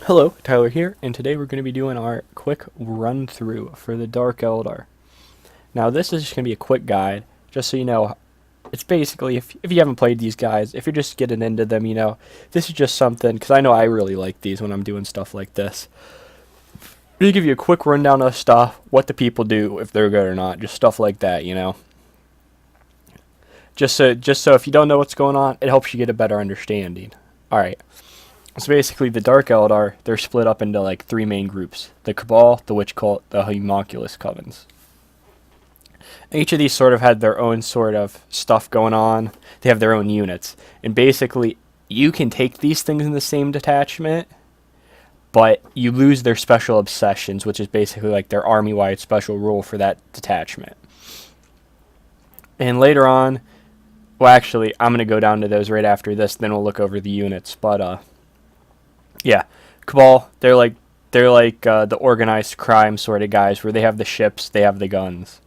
Hello, Tyler here, and today we're going to be doing our quick run through for the Dark Eldar. Now this is just going to be a quick guide, just so you know, it's basically, if you haven't played these guys, if you're just getting into them, this is just something, because I know I really like these when I'm doing stuff like this. I'm going to give you a quick rundown of stuff, what the people do, if they're good or not, just stuff like that, Just so if you don't know what's going on, it helps you get a better understanding. Alright. So basically, the Dark Eldar, they're split up into like three main groups: the Cabal, the Witch Cult, the Homunculus Covens. Each of these sort of had their own sort of stuff going on. They have their own units, and basically, you can take these things in the same detachment, but you lose their special obsessions, which is basically like their army-wide special rule for that detachment. And later on, well, actually, I'm gonna go down to those right after this. Then we'll look over the units, but yeah, Cabal, they're like the organized crime sort of guys, where they have the ships, they have the guns.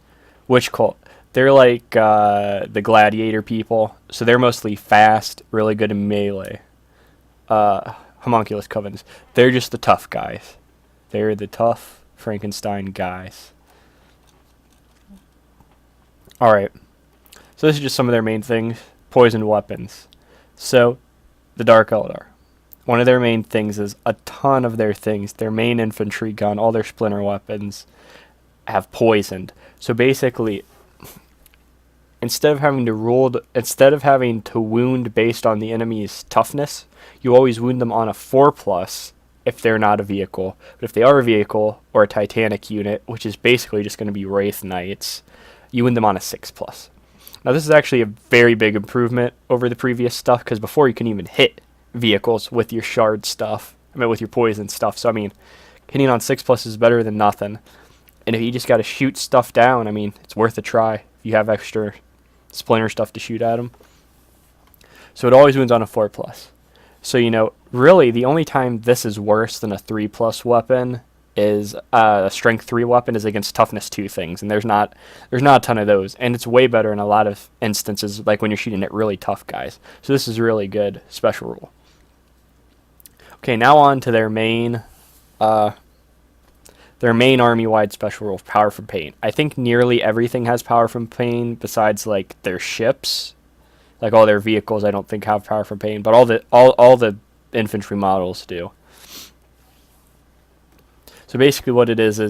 Witch Cult, they're like the gladiator people, so they're mostly fast, really good in melee. Homunculus Covens, they're just the tough guys. They're the tough Frankenstein guys. Alright, so this is just some of their main things. Poisoned weapons. So, the Dark Eldar, one of their main things is a ton of their things, their main infantry gun, all their splinter weapons, have poisoned. So basically, instead of having to wound based on the enemy's toughness, you always wound them on a 4+ if they're not a vehicle. But if they are a vehicle or a Titanic unit, which is basically just going to be Wraith Knights, you wound them on a 6+. Now this is actually a very big improvement over the previous stuff, because before you couldn't even hit vehicles with your shard stuff. With your poison stuff. So hitting on 6+ is better than nothing. And if you just got to shoot stuff down, it's worth a try if you have extra splinter stuff to shoot at them. So it always wounds on a 4+. So really the only time this is worse than a 3+ weapon is a strength 3 weapon is against toughness 2 things, and there's not a ton of those, and it's way better in a lot of instances, like when you're shooting at really tough guys. So this is really good special rule. Okay, now on to their main army-wide special rule, Power from Pain. I think nearly everything has Power from Pain besides like their ships. Like all their vehicles I don't think have Power from Pain, but all the infantry models do. So basically what it is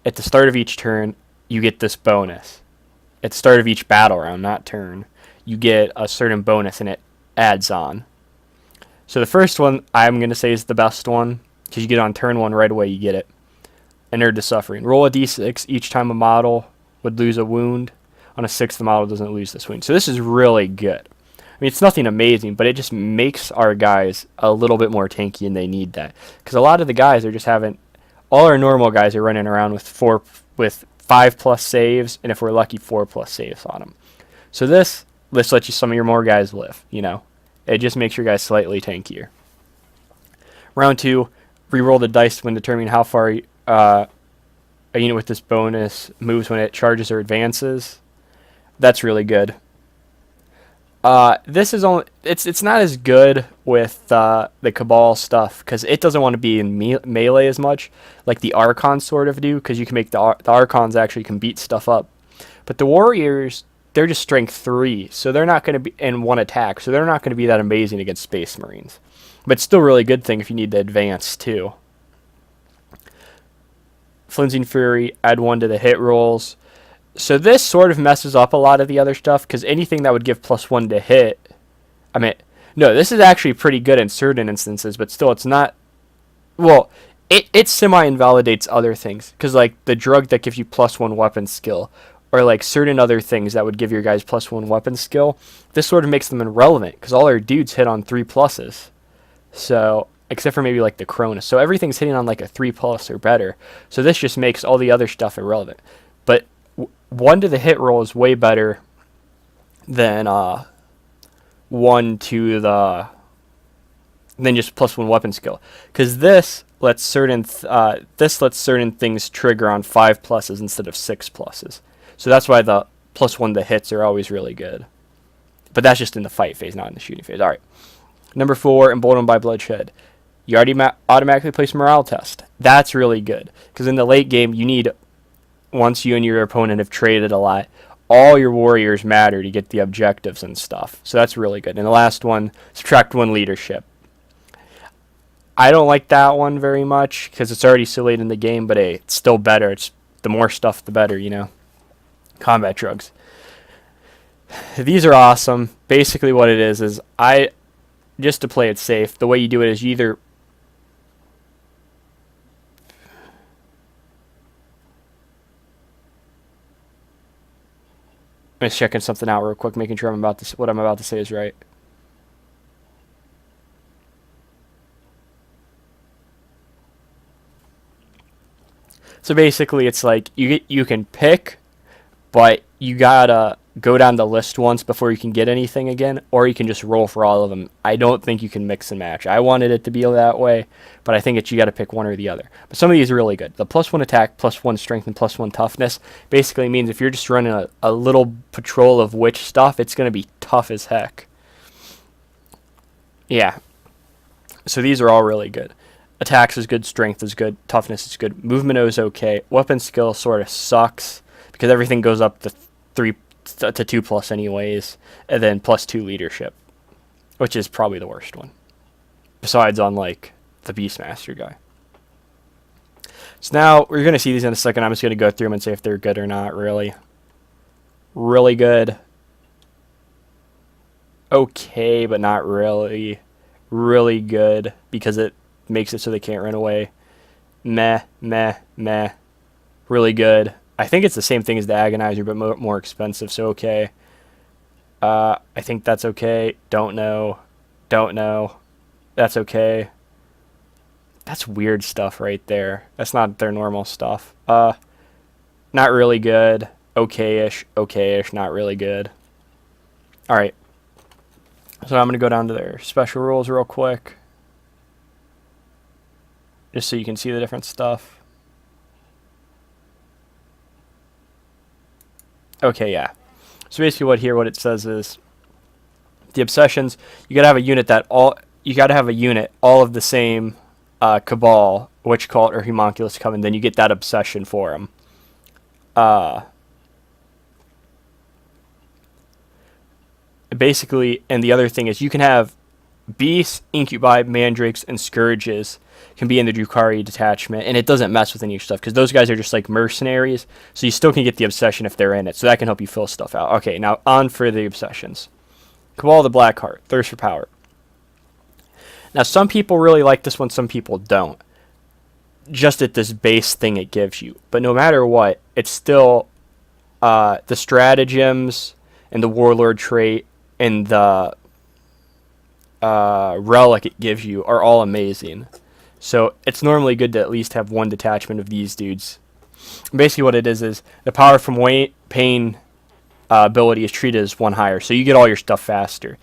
at the start of each turn, you get this bonus. At the start of each battle round, not turn, you get a certain bonus and it adds on. So the first one, I'm going to say, is the best one, because you get on turn 1 right away, you get it. Inured to Suffering. Roll a d6 each time a model would lose a wound. On a 6th, the model doesn't lose this wound. So this is really good. It's nothing amazing, but it just makes our guys a little bit more tanky, and they need that. Because a lot of the guys are just having... All our normal guys are running around with 5+ saves, and if we're lucky, 4+ saves on them. So this lets some of your more guys live, It just makes your guys slightly tankier. Round 2, reroll the dice when determining how far a unit with this bonus moves when it charges or advances. That's really good. This is only it's not as good with the Cabal stuff, because it doesn't want to be in melee as much, like the Archons sort of do, because you can make the Archons actually can beat stuff up. But the Warriors, they're just strength 3, so they're not going to be in one attack, so they're not going to be that amazing against Space Marines. But it's still a really good thing if you need to advance too. Flimsy Fury, add 1 to the hit rolls. So this sort of messes up a lot of the other stuff, because anything that would give +1 to hit... no, this is actually pretty good in certain instances, but still it's not... Well, it semi-invalidates other things, because like the drug that gives you +1 weapon skill, or like certain other things that would give your guys +1 weapon skill, this sort of makes them irrelevant, because all our dudes hit on 3+. So, except for maybe like the CRONOS. So everything's hitting on like a 3+ or better. So this just makes all the other stuff irrelevant. But 1 to the hit roll is way better than 1 to the than just +1 weapon skill, because this lets certain things trigger on 5+ instead of 6+. So that's why the +1 to hits are always really good. But that's just in the fight phase, not in the shooting phase. All right. Number 4, Emboldened by Bloodshed. you already automatically place morale test. That's really good, because in the late game, you need, once you and your opponent have traded a lot, all your warriors matter to get the objectives and stuff. So that's really good. And the last one, subtract 1 leadership. I don't like that one very much, because it's already so late in the game, but hey, it's still better. It's the more stuff, the better, you know. Combat drugs. These are awesome. Basically what it is just to play it safe, the way you do it is you either I'm just checking something out real quick, making sure what I'm about to say is right. So basically, it's like you can pick, but you gotta go down the list once before you can get anything again, or you can just roll for all of them. I don't think you can mix and match. I wanted it to be that way, but I think you got to pick one or the other. But some of these are really good. The +1 attack, +1 strength, and +1 toughness basically means if you're just running a little patrol of witch stuff, it's going to be tough as heck. Yeah. So these are all really good. Attacks is good, strength is good, toughness is good, movement is okay. Weapon skill sort of sucks because everything goes up to 2+ anyways, and then +2 leadership, which is probably the worst one, besides on like the Beastmaster guy. So now we're going to see these in a second. I'm just going to go through them and say if they're good or not. Really good, okay, but not really good, because it makes it so they can't run away. Meh, really good. I think it's the same thing as the Agonizer, but more expensive, so okay. I think that's okay. Don't know. That's okay. That's weird stuff right there. That's not their normal stuff. Not really good. Okay-ish, not really good. Alright. So I'm going to go down to their special rules real quick, just so you can see the different stuff. Okay, yeah. So basically what it says is the obsessions, you got to have a unit all of the same Cabal, Witch Cult, or Homunculus Coven, then you get that obsession for them. Basically, and the other thing is you can have beasts, incubi, mandrakes, and scourges can be in the Drukhari detachment, and it doesn't mess with any stuff because those guys are just like mercenaries, so you still can get the obsession if they're in it, so that can help you fill stuff out. Okay, now on for the obsessions. Cabal the Blackheart, Thirst for Power. Now some people really like this one, some people don't, just at this base thing it gives you, but no matter what, it's still the stratagems and the warlord trait and the relic it gives you are all amazing. So it's normally good to at least have one detachment of these dudes. Basically what it is the power from pain ability is treated as 1 higher, so you get all your stuff faster.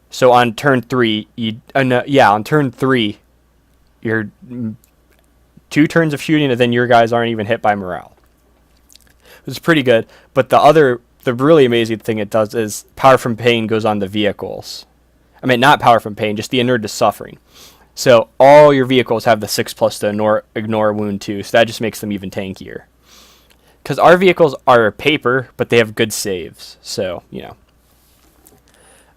So on turn 3, on turn 3, you're 2 turns of shooting, and then your guys aren't even hit by morale. It's pretty good, but the really amazing thing it does is power from pain goes on the vehicles. I mean, not power from pain, just the inured to suffering. So all your vehicles have the 6+ to ignore wound 2, so that just makes them even tankier. Because our vehicles are paper, but they have good saves, so, you know.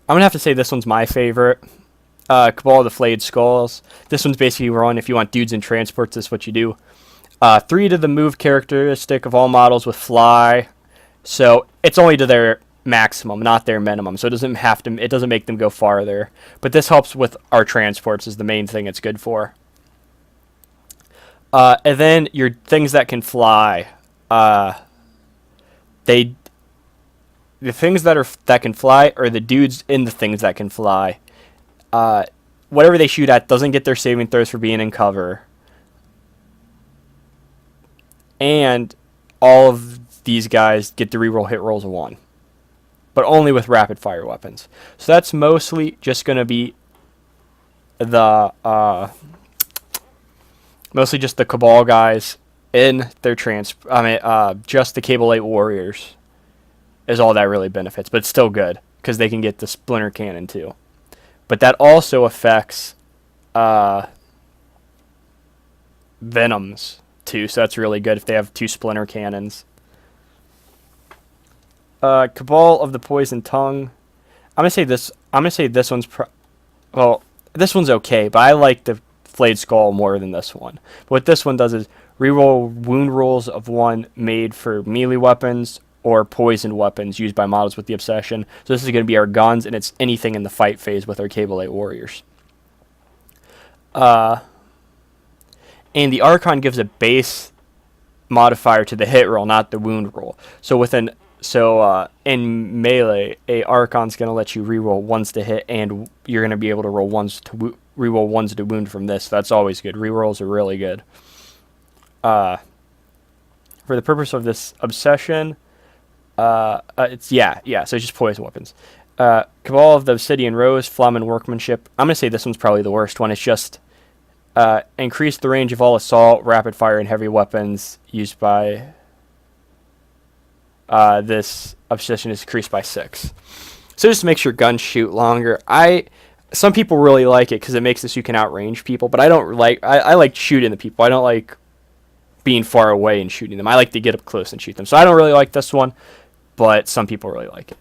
I'm going to have to say this one's my favorite. Cabal of the Flayed Skulls. This one's basically run if you want dudes in transports, this is what you do. 3 to the move characteristic of all models with fly. So it's only to their maximum, not their minimum, so it doesn't make them go farther, but this helps with our transports is the main thing it's good for. And then your things that can fly, the things that can fly are the dudes in the things that can fly. Whatever they shoot at doesn't get their saving throws for being in cover, and all of these guys get to reroll hit rolls of 1. But only with rapid fire weapons. So that's mostly just going to be the mostly just the Cabal guys in their just the Cable 8 warriors is all that really benefits, but it's still good because they can get the Splinter Cannon too. But that also affects venoms too, so that's really good if they have 2 splinter cannons. Cabal of the Poison Tongue. I'm gonna say this one's this one's okay, but I like the Flayed Skull more than this one. But what this one does is reroll wound rolls of 1 made for melee weapons or poisoned weapons used by models with the obsession. So this is going to be our guns, and it's anything in the fight phase with our Cavalate warriors. And the Archon gives a base modifier to the hit roll, not the wound roll. So in melee, a Archon's going to let you reroll 1s to hit, and you're going to be able to roll 1s to reroll 1s to wound from this. So that's always good. Rerolls are really good. For the purpose of this obsession, so it's just poison weapons. Cabal of the Obsidian Rose, Flamen Workmanship. I'm going to say this one's probably the worst one. It's just increase the range of all assault, rapid fire, and heavy weapons used by this obsession is increased by 6. So just makes your guns shoot longer. Some people really like it because it makes it so you can outrange people, but I don't like. I like shooting the people. I don't like being far away and shooting them. I like to get up close and shoot them. So I don't really like this one, but some people really like it.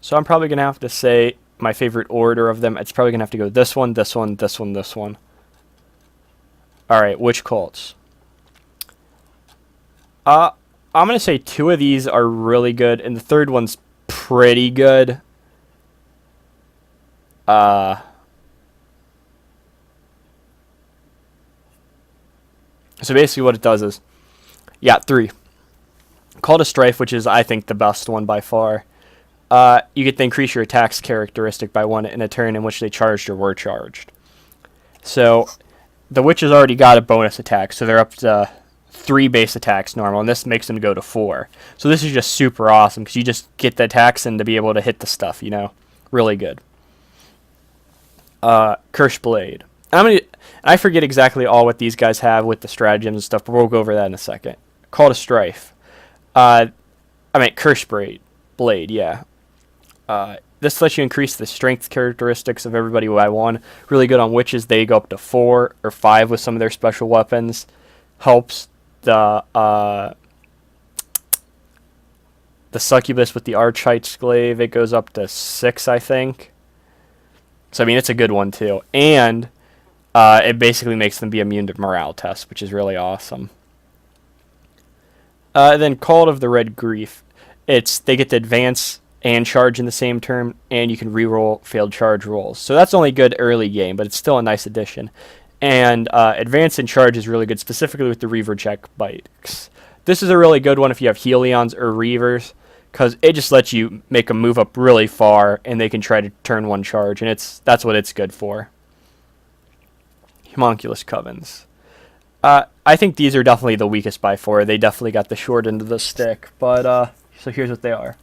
So I'm probably going to have to say my favorite order of them. It's probably going to have to go this one, this one, this one, this one. Alright, which cults? I'm going to say 2 of these are really good, and the third one's pretty good. So basically what it does is, 3. Call to Strife, which is, I think, the best one by far. You get to increase your attack's characteristic by 1 in a turn in which they charged or were charged. So the witches already got a bonus attack, so they're up to 3 base attacks normal, and this makes them go to 4. So this is just super awesome, because you just get the attacks and to be able to hit the stuff, Really good. Curse Blade. I forget exactly all what these guys have with the stratagems and stuff, but we'll go over that in a second. Call to Strife. Curse Blade, yeah. This lets you increase the strength characteristics of everybody by 1. Really good on witches. They go up to 4 or 5 with some of their special weapons. Helps the succubus with the Archite's Glaive. It goes up to 6, I think. So, it's a good one, too. And it basically makes them be immune to morale tests, which is really awesome. Then Cult of the Red Grief. They get to advance and charge in the same turn, and you can reroll failed charge rolls. So that's only good early game, but it's still a nice addition. And advance and charge is really good, specifically with the Reaver check bikes. This is a really good one if you have Hellions or Reavers, because it just lets you make them move up really far, and they can try to turn 1 charge, and that's what it's good for. Homunculus Covens. I think these are definitely the weakest by 4. They definitely got the short end of the stick, but so here's what they are.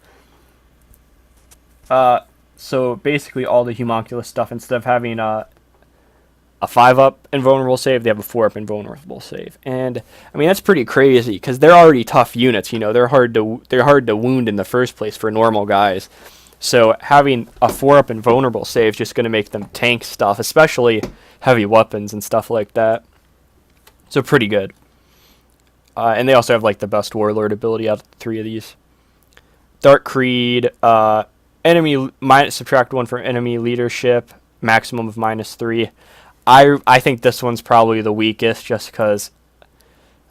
So basically all the Homunculus stuff, instead of having a 5-up invulnerable save, they have a 4-up invulnerable save. And that's pretty crazy, because they're already tough units, they're hard to wound in the first place for normal guys. So having a 4-up invulnerable save is just going to make them tank stuff, especially heavy weapons and stuff like that. So pretty good. And they also have the best warlord ability out of the 3 of these. Dark Creed, subtract 1 for enemy leadership, maximum of -3. I think this one's probably the weakest, just because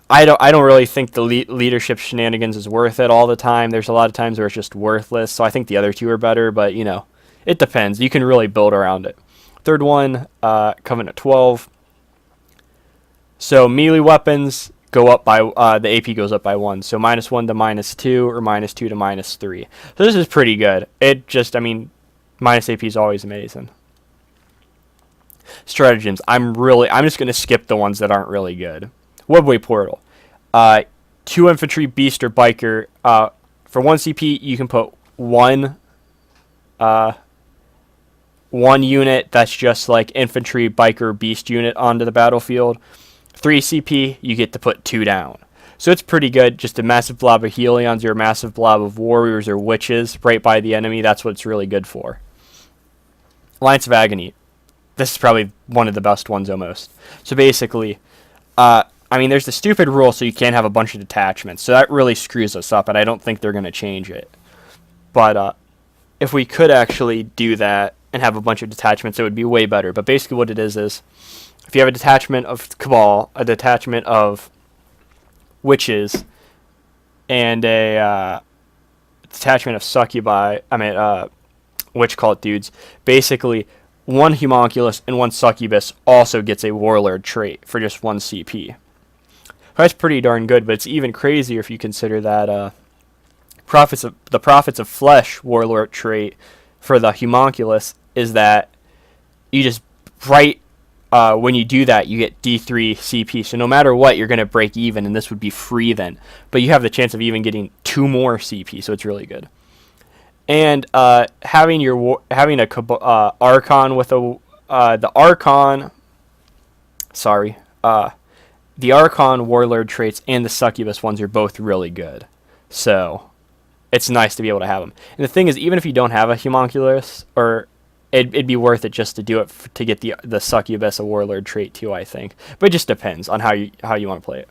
I don't really think the leadership shenanigans is worth it all the time. There's a lot of times where it's just worthless, so I think the other 2 are better, but it depends. You can really build around it. Third one, Coven at 12. So melee weapons go up by the AP goes up by 1. So -1 to -2 or -2 to -3. So this is pretty good. It just minus AP is always amazing. Stratagems. I'm just gonna skip the ones that aren't really good. Webway Portal. 2 infantry, beast, or biker. For 1 CP, you can put one unit that's just like infantry, biker, beast unit onto the battlefield. 3 CP, you get to put 2 down. So it's pretty good. Just a massive blob of Hellions or a massive blob of warriors or witches right by the enemy. That's what it's really good for. Alliance of Agony. this is probably one of the best ones almost. So basically, I mean, there's the stupid rule, so you can't have a bunch of detachments. So that really screws us up, and I don't think they're going to change it. But if we could actually do that and have a bunch of detachments, it would be way better. But basically what it is if you have a detachment of Cabal, a detachment of Witches, and a detachment of Succubi, Witch Cult dudes, basically one Homunculus and one Succubus also gets a Warlord trait for just 1 CP. That's pretty darn good, but it's even crazier if you consider that the Prophets of Flesh Warlord trait for the Homunculus is that you just when you do that, you get D3 CP. So no matter what, you're going to break even, and this would be free then. But you have the chance of even getting 2 more CP, so it's really good. And having a Archon with the Archon Warlord traits and the Succubus ones are both really good. So it's nice to be able to have them. And the thing is, even if you don't have a Homunculus, or it'd be worth it just to do it to get the Succubus a Warlord trait too, I think. But it just depends on how you want to play it.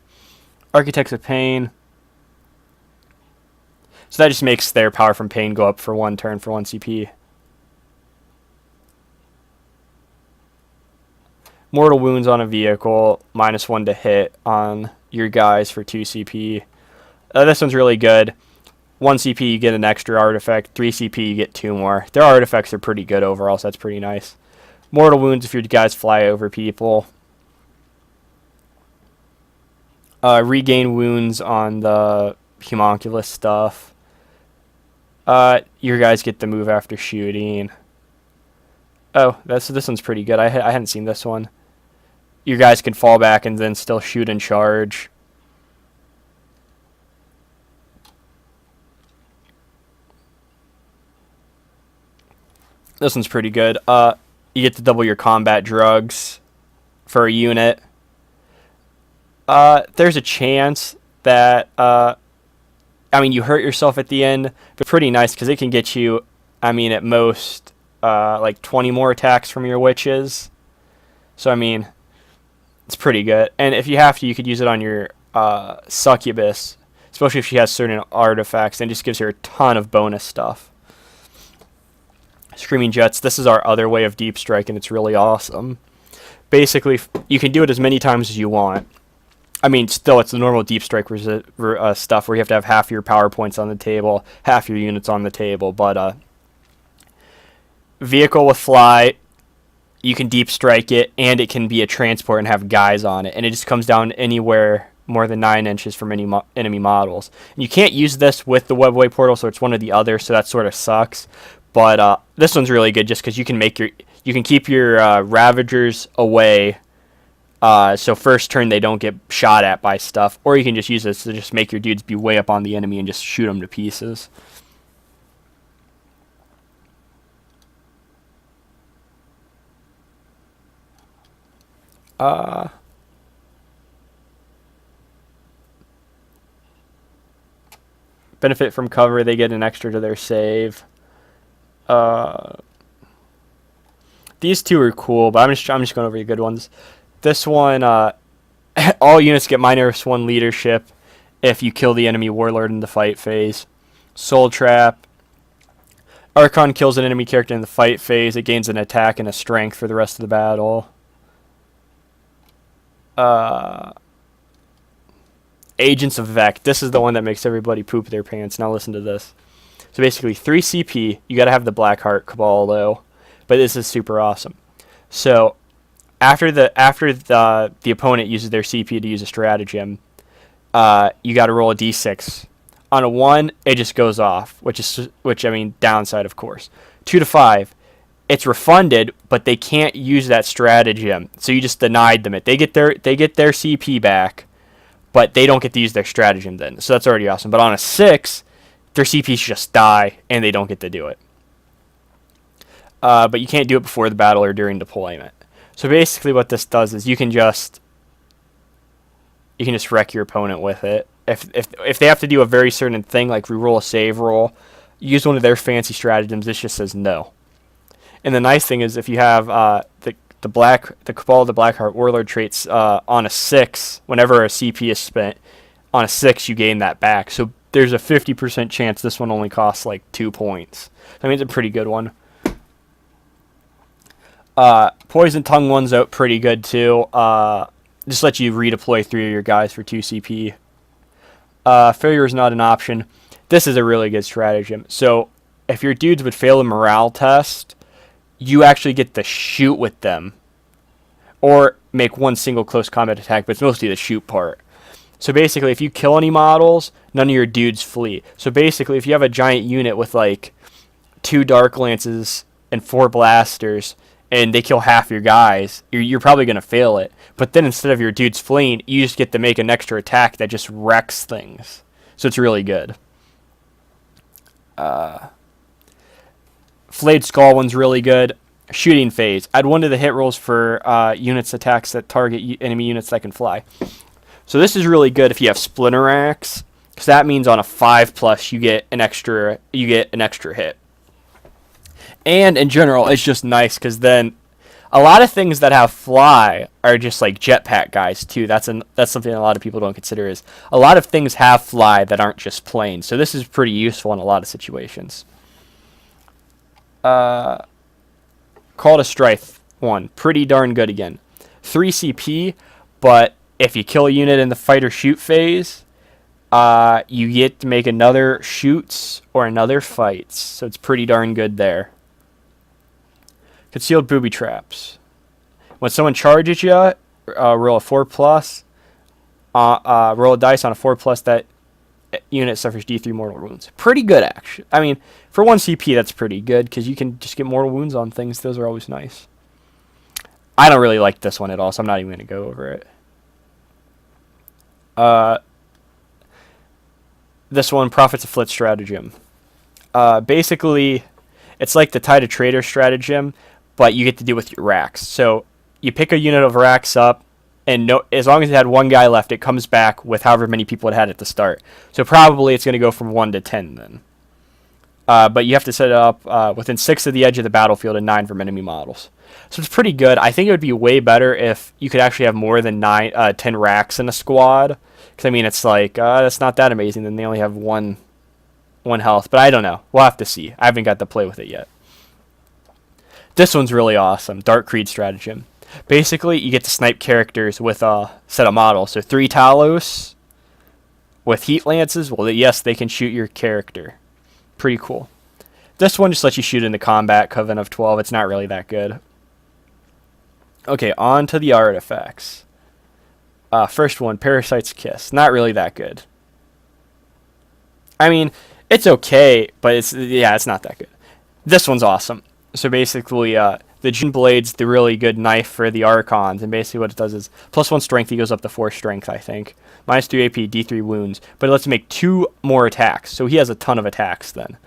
Architects of Pain. So that just makes their power from pain go up for 1 turn for 1 CP. Mortal Wounds on a vehicle, -1 to hit on your guys for 2 CP. This one's really good. 1 CP, you get an extra artifact. 3 CP, you get 2 more. Their artifacts are pretty good overall, so that's pretty nice. Mortal Wounds if your guys fly over people. Regain wounds on the Homunculus stuff. Your guys get the move after shooting. Oh, this one's pretty good. I hadn't seen this one. Your guys can fall back and then still shoot and charge. This one's pretty good. You get to double your combat drugs for a unit. There's a chance that you hurt yourself at the end, but pretty nice because it can get you, at most, like 20 more attacks from your witches. So, it's pretty good. And if you have to, you could use it on your Succubus, especially if she has certain artifacts, and it just gives her a ton of bonus stuff. Screaming Jets, this is our other way of deep strike, and it's really awesome. Basically, you can do it as many times as you want. Still, it's the normal deep strike stuff where you have to have half your power points on the table, half your units on the table. But vehicle with fly, you can deep strike it, and it can be a transport and have guys on it. And it just comes down anywhere more than 9 inches from any enemy models. And you can't use this with the webway portal, so it's one or the other, so that sort of sucks. But this one's really good just because you can keep your Ravagers away. So first turn they don't get shot at by stuff, or you can just use this to just make your dudes be way up on the enemy and just shoot them to pieces. Benefit from cover, they get an extra to their save. These 2 are cool, but I'm just going over the good ones. This one, all units get -1 leadership if you kill the enemy warlord in the fight phase. Soul Trap. Archon kills an enemy character in the fight phase. It gains an attack and a strength for the rest of the battle. Agents of Vec. This is the one that makes everybody poop their pants. Now listen to this. So basically, 3 CP. You got to have the Blackheart Cabal though, but this is super awesome. So after the opponent uses their CP to use a stratagem, you got to roll a d6. On a 1, it just goes off, which downside of course. 2 to 5, it's refunded, but they can't use that stratagem, so you just denied them it. They get their CP back, but they don't get to use their stratagem then. So that's already awesome. But on a 6, their CPs just die, and they don't get to do it. But you can't do it before the battle or during deployment. So basically what this does is you can just wreck your opponent with it. If they have to do a very certain thing, like reroll a save roll, use one of their fancy stratagems, this just says no. And the nice thing is if you have the Cabal of the Blackheart Warlord traits on a 6, whenever a CP is spent, on a 6 you gain that back. So there's a 50% chance this one only costs like 2 points. I mean, it's a pretty good one. Poison Tongue one's out pretty good too. Just let you redeploy 3 of your guys for 2 CP. Failure is not an option. This is a really good stratagem. So if your dudes would fail a morale test, you actually get to shoot with them. Or make one single close combat attack, but it's mostly the shoot part. So basically, if you kill any models, none of your dudes flee. So basically, if you have a giant unit with like 2 Dark Lances and 4 Blasters, and they kill half your guys, you're probably going to fail it. But then instead of your dudes fleeing, you just get to make an extra attack that just wrecks things. So it's really good. Flayed Skull one's really good. Shooting Phase. Add 1 to the hit rolls for units attacks that target enemy units that can fly. So this is really good if you have Splinter Axe, because that means on a 5+ you get an extra hit. And in general, it's just nice because then a lot of things that have fly are just like jetpack guys too. That's something a lot of people don't consider, is a lot of things have fly that aren't just planes. So this is pretty useful in a lot of situations. Call to Strife 1, pretty darn good again. 3 CP, but if you kill a unit in the fight or shoot phase, you get to make another shoots or another fights. So it's pretty darn good there. Concealed Booby Traps. When someone charges you, roll a 4+. Roll a dice on a 4+. That unit suffers D3 mortal wounds. Pretty good, actually. I mean, for 1 CP, that's pretty good, because you can just get mortal wounds on things. Those are always nice. I don't really like this one at all, so I'm not even going to go over it. This one, Prophets of Flit Stratagem. Basically, it's like the Tide of Traitor Stratagem, but you get to do with your racks. So you pick a unit of racks up, and as long as it had 1 guy left, it comes back with however many people it had at the start. So probably it's going to go from 1 to 10 then. But you have to set it up within 6 of the edge of the battlefield and 9 from enemy models. So it's pretty good. I think it would be way better if you could actually have more than 10 racks in a squad. Because, I mean, it's like, that's not that amazing. Then they only have one health. But I don't know. We'll have to see. I haven't got to play with it yet. This one's really awesome. Dark Creed Stratagem. Basically, you get to snipe characters with a set of models. So 3 Talos with Heat Lances. Well, yes, they can shoot your character. Pretty cool. This one just lets you shoot into combat. Coven of 12. It's not really that good. Okay, on to the artifacts. First one, Parasite's Kiss. Not really that good. I mean, it's okay, but it's not that good. This one's awesome. So basically, the June Blade's the really good knife for the Archons, and basically what it does is +1 strength, he goes up to 4 strength, I think. -3 AP, D3 wounds, but it lets him make 2 more attacks, so he has a ton of attacks then.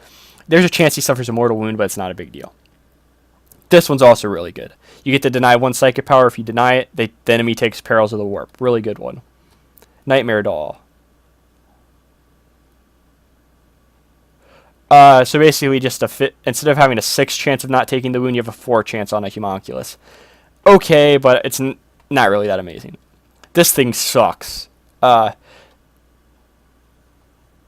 There's a chance he suffers a mortal wound, but it's not a big deal. This one's also really good. You get to deny 1 psychic power. If you deny it, the enemy takes Perils of the Warp. Really good one. Nightmare Doll. So basically, just instead of having a 6 chance of not taking the wound, you have a 4 chance on a Homunculus. Okay, but it's not really that amazing. This thing sucks.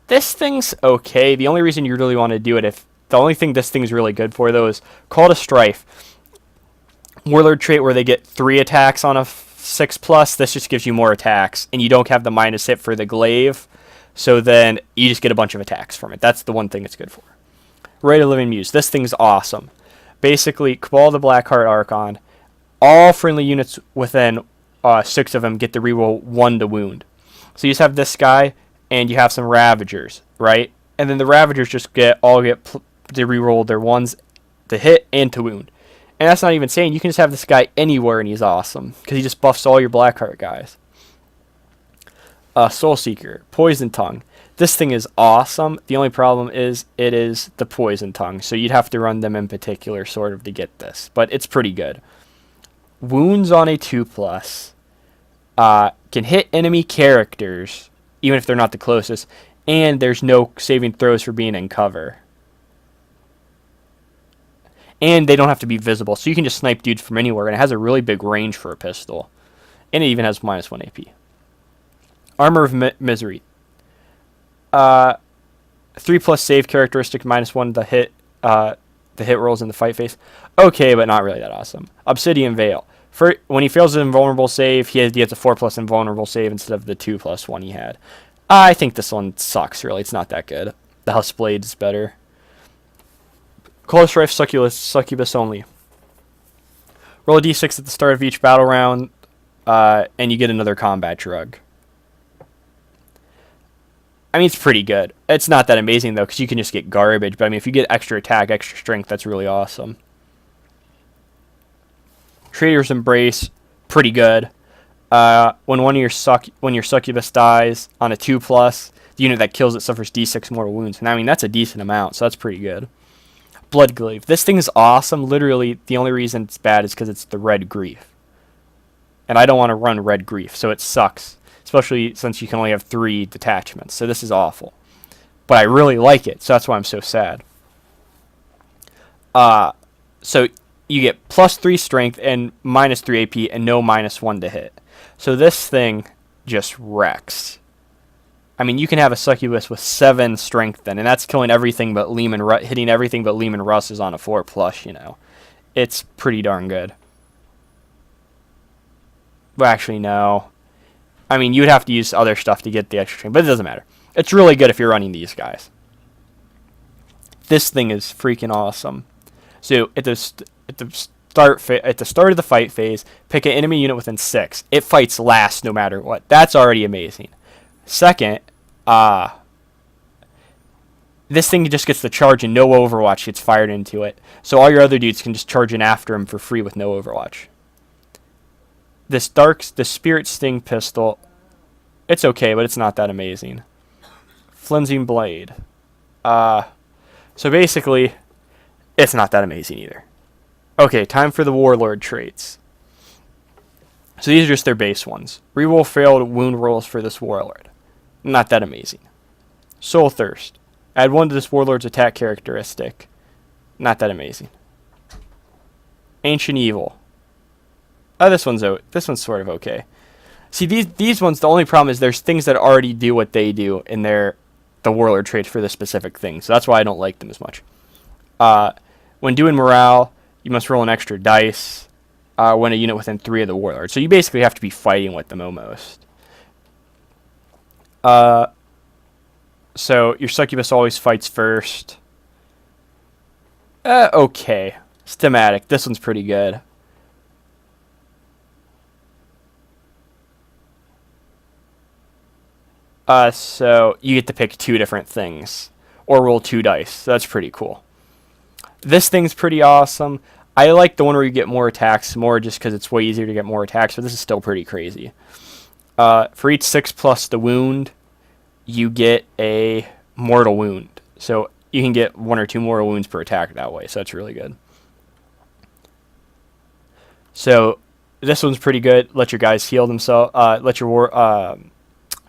This thing's okay. The only reason you really want to do it, the only thing this thing's really good for, though, is Call to Strife. Warlord trait where they get 3 attacks on a 6+. This just gives you more attacks, and you don't have the minus hit for the glaive. So then you just get a bunch of attacks from it. That's the one thing it's good for. Ray of Living Muse. This thing's awesome. Basically, Cabal of the Blackheart Archon. All friendly units within 6 of them get to reroll 1 to wound. So you just have this guy, and you have some Ravagers, right? And then the Ravagers just get to reroll their 1s to hit and to wound. And that's not even saying you can just have this guy anywhere, and he's awesome. Because he just buffs all your Blackheart guys. Soul Seeker, Poison Tongue. This thing is awesome. The only problem is it is the Poison Tongue, so you'd have to run them in particular sort of to get this, but it's pretty good. Wounds on a 2+. Can hit enemy characters, even if they're not the closest, and there's no saving throws for being in cover. And they don't have to be visible, so you can just snipe dudes from anywhere, and it has a really big range for a pistol. And it even has -1 AP. Armor of Misery. 3+ save characteristic, -1 the hit rolls in the fight phase. Okay, but not really that awesome. Obsidian Veil. When he fails an invulnerable save, he gets a 4+ invulnerable save instead of the 2+1 he had. I think this one sucks, really. It's not that good. The Husk is better. Close Rift Succubus only. Roll a d6 at the start of each battle round, and you get another combat drug. I mean, it's pretty good. It's not that amazing, though, because you can just get garbage. But, I mean, if you get extra attack, extra strength, that's really awesome. Trader's Embrace, pretty good. When your Succubus dies on a 2+, the unit that kills it suffers d6 mortal wounds. And, I mean, that's a decent amount, so that's pretty good. Bloodglaive. This thing is awesome. Literally, the only reason it's bad is because it's the Red Grief. And I don't want to run Red Grief, so it sucks. Especially since you can only have 3 detachments. So this is awful. But I really like it, so that's why I'm so sad. So you get +3 strength and -3 AP and no -1 to hit. So this thing just wrecks. I mean, you can have a Succubus with 7 strength then, and that's killing everything but hitting everything but Leman Russ is on a 4+, you know. It's pretty darn good. But actually, no. I mean, you'd have to use other stuff to get the extra strength, but it doesn't matter. It's really good if you're running these guys. This thing is freaking awesome. So at the start of the fight phase, pick an enemy unit within 6. It fights last no matter what. That's already amazing. Second, this thing just gets the charge and no Overwatch gets fired into it. So all your other dudes can just charge in after him for free with no Overwatch. The Spirit Sting pistol, it's okay, but it's not that amazing. Flensing Blade. So basically, it's not that amazing either. Okay, time for the Warlord traits. So these are just their base ones. Reroll failed wound rolls for this Warlord. Not that amazing. Soul Thirst. Add 1 to this Warlord's attack characteristic. Not that amazing. Ancient Evil. This one's sort of okay. See, these ones, the only problem is there's things that already do what they do in the Warlord traits for the specific thing. So that's why I don't like them as much. When doing morale, you must roll an extra dice when a unit within 3 of the Warlord. So you basically have to be fighting with them almost. So your Succubus always fights first. Okay. Schematic. This one's pretty good. So you get to pick 2 different things. Or roll 2 dice. So that's pretty cool. This thing's pretty awesome. I like the one where you get more attacks more just because it's way easier to get more attacks, but this is still pretty crazy. For each 6+ the wound, you get a mortal wound. So you can get 1 or 2 mortal wounds per attack that way, so that's really good. So this one's pretty good. Let your guys heal themselves. Let your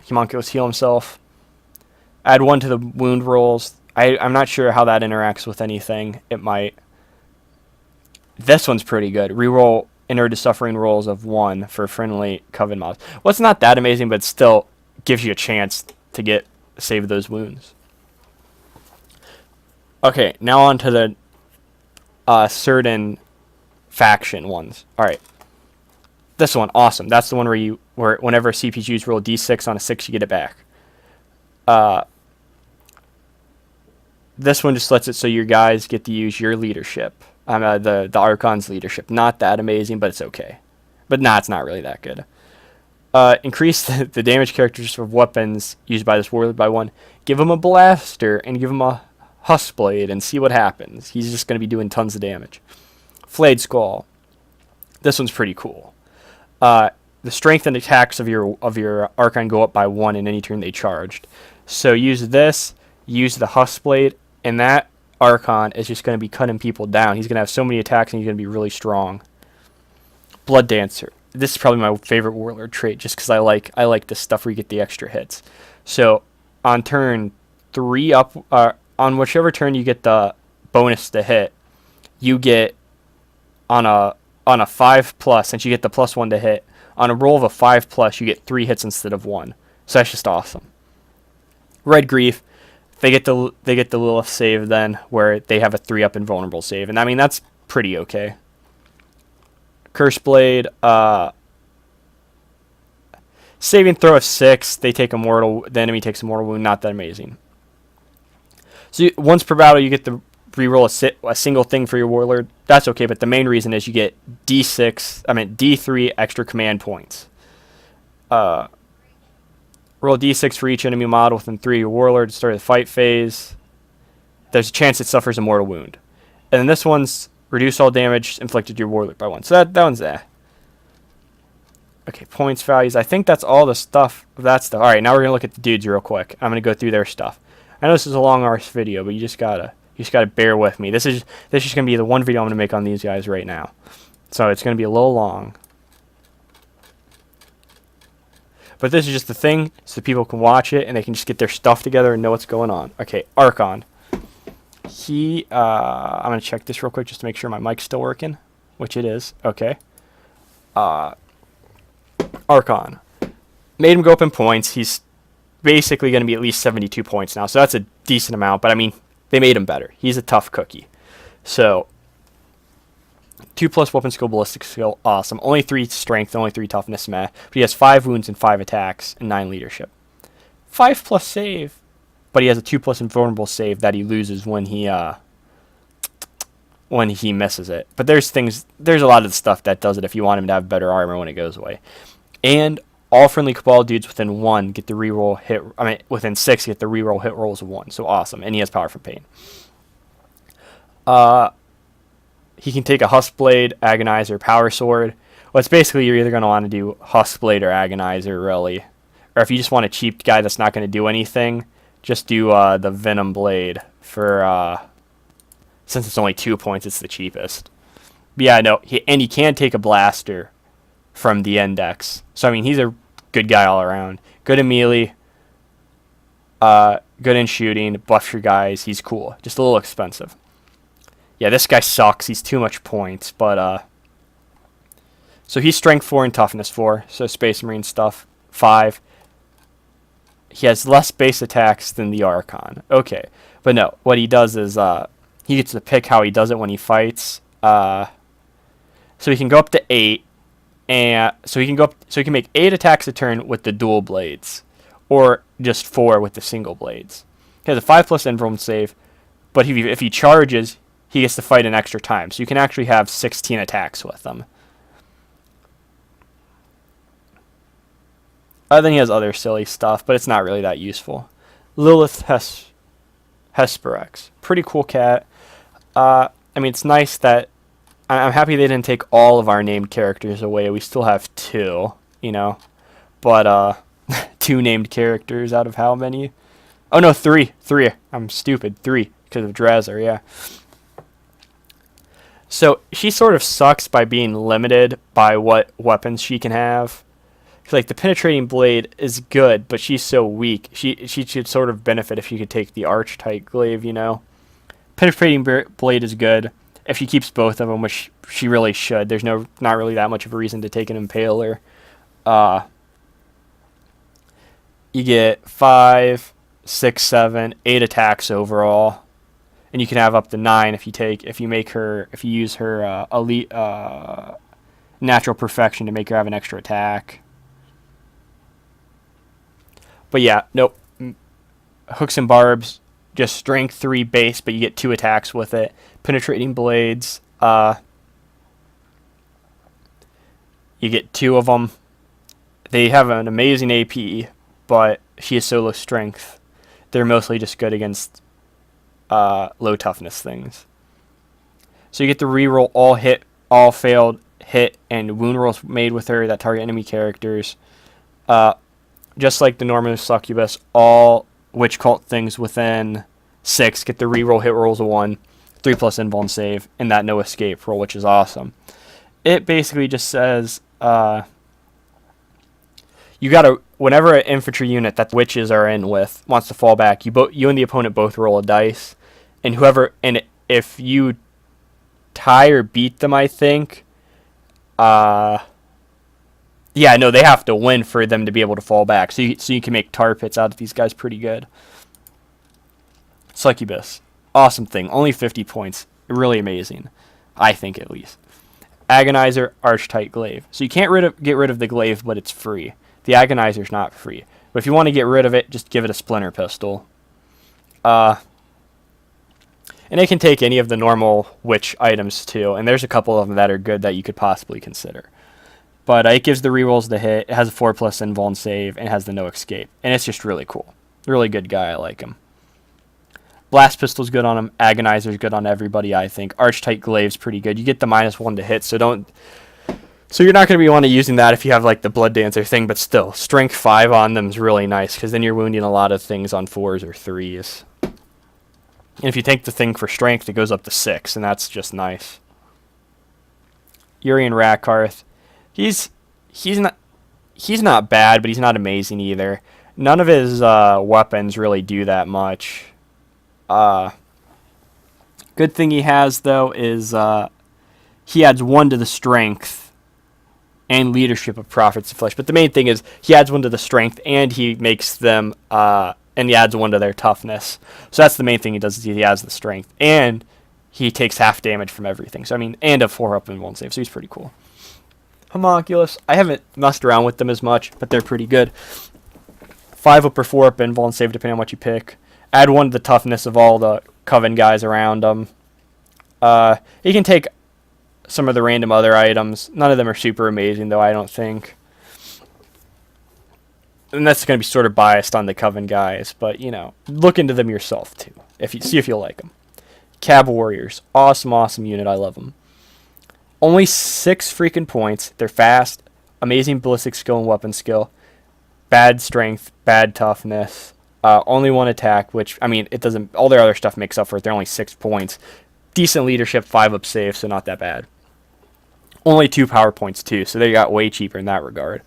Homunculus heal himself. Add 1 to the wound rolls. I'm not sure how that interacts with anything. It might. This one's pretty good. Reroll inner to suffering rolls of 1 for friendly Coven mobs. Well, it's not that amazing, but it still gives you a chance to save those wounds. Okay, now on to the certain faction ones. All right, this one, awesome. That's the one where whenever CPGs roll d6 on a 6, you get it back. This one just lets it so your guys get to use your leadership. The Archon's leadership. Not that amazing, but it's okay. But it's not really that good. Increase the damage characteristics of weapons used by this warlord by 1. Give him a blaster and give him a husk blade and see what happens. He's just going to be doing tons of damage. Flayed Skull. This one's pretty cool. The strength and attacks of your Archon go up by 1 in any turn they charged. So use this, use the husk blade, and that Archon is just going to be cutting people down. He's going to have so many attacks and he's going to be really strong. Blood Dancer. This is probably my favorite warlord trait just because I like this stuff where you get the extra hits. So on turn 3 on whichever turn you get the bonus to hit, you get on a 5+, since you get the +1 to hit, on a roll of a 5+, you get 3 hits instead of 1. So that's just awesome. Red Grief, they get the Lilith save then, where they have a 3-up invulnerable save, and I mean that's pretty okay. Curse Blade, saving throw of 6, they take the enemy takes a mortal wound, not that amazing. So once per battle, you get to reroll a single thing for your warlord. That's okay, but the main reason is you get D3 extra command points. Roll D6 for each enemy model within 3 of your warlord to start the fight phase. There's a chance it suffers a mortal wound. And then this one's reduce all damage inflicted to your warlord by 1. So that one's Okay, points, values. I think that's all the stuff of that stuff. Alright, now we're going to look at the dudes real quick. I'm going to go through their stuff. I know this is a long arse video, but you just gotta bear with me. This is just going to be the one video I'm going to make on these guys right now. So it's going to be a little long. But this is just the thing, so people can watch it and they can just get their stuff together and know what's going on. Okay, Archon. I'm going to check this real quick just to make sure my mic's still working, which it is. Okay. Archon. Made him go up in points. He's basically going to be at least 72 points now, so that's a decent amount, but I mean, they made him better. He's a tough cookie. So, 2+ weapon skill, ballistic skill, awesome. Only 3 strength, only 3 toughness, meh. But he has 5 wounds and 5 attacks and 9 leadership. 5+ save, but he has a 2+ invulnerable save that he loses when he misses it. But there's a lot of stuff that does it if you want him to have better armor when it goes away. And all friendly Cabal dudes within 1 get the reroll hit. Within 6 get the reroll hit rolls of 1. So awesome, and he has power from pain. He can take a Huskblade, Agonizer, Power Sword. Well, it's basically you're either going to want to do Huskblade or Agonizer, really. Or if you just want a cheap guy that's not going to do anything, just do the Venom Blade for, since it's only 2 points, it's the cheapest. But yeah, no, and he can take a Blaster from the Index. So, I mean, he's a good guy all around. Good in melee, good in shooting, buffs your guys, he's cool. Just a little expensive. Yeah, this guy sucks. He's too much points, but so he's strength 4 and toughness 4. So Space Marine stuff 5. He has less base attacks than the Archon. Okay, but no, what he does is he gets to pick how he does it when he fights. So he can go up to 8, and so he can make 8 attacks a turn with the dual blades, or just 4 with the single blades. He has a 5+ invulnerable save, but if he charges, he gets to fight an extra time. So you can actually have 16 attacks with them. Then he has other silly stuff, but it's not really that useful. Lilith Hesperex. Pretty cool cat. I mean, it's nice that... I'm happy they didn't take all of our named characters away. We still have 2, you know. But, 2 named characters out of how many? Oh, no, 3. 3. I'm stupid. 3. Because of Drazzer, yeah. So she sort of sucks by being limited by what weapons she can have. Like the penetrating blade is good, but she's so weak. She should sort of benefit if she could take the archetype glaive, you know. Penetrating blade is good if she keeps both of them, which she really should. There's not really that much of a reason to take an impaler. You get 5, 6, 7, 8 attacks overall. And you can have up to 9 if you use her elite natural perfection to make her have an extra attack. But yeah, nope. Hooks and barbs, just strength 3 base, but you get 2 attacks with it. Penetrating blades, you get 2 of them. They have an amazing AP, but she has so low strength. They're mostly just good against low toughness things. So you get to reroll all failed hit and wound rolls made with her that target enemy characters. Just like the Norman Succubus, all witch cult things within 6 get the reroll hit rolls of 1, 3+ invuln save, and that no escape roll, which is awesome. It basically just says you gotta, whenever an infantry unit that the witches are in with wants to fall back, you and the opponent both roll a dice, and if you tie or beat them, I think. Yeah, no, they have to win for them to be able to fall back. So you can make tar pits out of these guys pretty good. Succubus. Awesome thing. Only 50 points. Really amazing. I think, at least. Agonizer, Archetype Glaive. So you can't get rid of the Glaive, but it's free. The Agonizer's not free. But if you want to get rid of it, just give it a Splinter Pistol. And it can take any of the normal Witch items, too. And there's a couple of them that are good that you could possibly consider. But it gives the rerolls to hit. It has a 4+ invuln save, and it has the no escape. And it's just really cool. Really good guy. I like him. Blast Pistol's good on him. Agonizer's good on everybody, I think. Archetype Glaive's pretty good. You get the -1 to hit, so don't... So you're not going to be wanting using that if you have, like, the Blood Dancer thing, but still. Strength 5 on them is really nice, because then you're wounding a lot of things on 4s or 3s. And if you take the thing for strength, it goes up to 6, and that's just nice. Urian Rakarth. He's not bad, but he's not amazing either. None of his weapons really do that much. Good thing he has, though, is he adds 1 to the strength and leadership of Prophets of Flesh. But the main thing is he adds 1 to the strength, and he makes them, and he adds 1 to their toughness. So that's the main thing he does, is he adds the strength. And he takes half damage from everything. So, I mean, and a 4-up and 1 save, so he's pretty cool. Homunculus, I haven't messed around with them as much, but they're pretty good. 5-up or 4-up invuln save, depending on what you pick. Add 1 to the toughness of all the Coven guys around them. You can take some of the random other items. None of them are super amazing, though, I don't think. And that's going to be sort of biased on the Coven guys, but, you know, look into them yourself, too. See if you'll like them. Cab Warriors. Awesome, awesome unit. I love them. Only 6 freaking points. They're fast. Amazing ballistic skill and weapon skill. Bad strength. Bad toughness. Only 1 attack, which, I mean, it doesn't... All their other stuff makes up for it. They're only 6 points. Decent leadership. 5-up save, so not that bad. Only 2 power points, too, so they got way cheaper in that regard.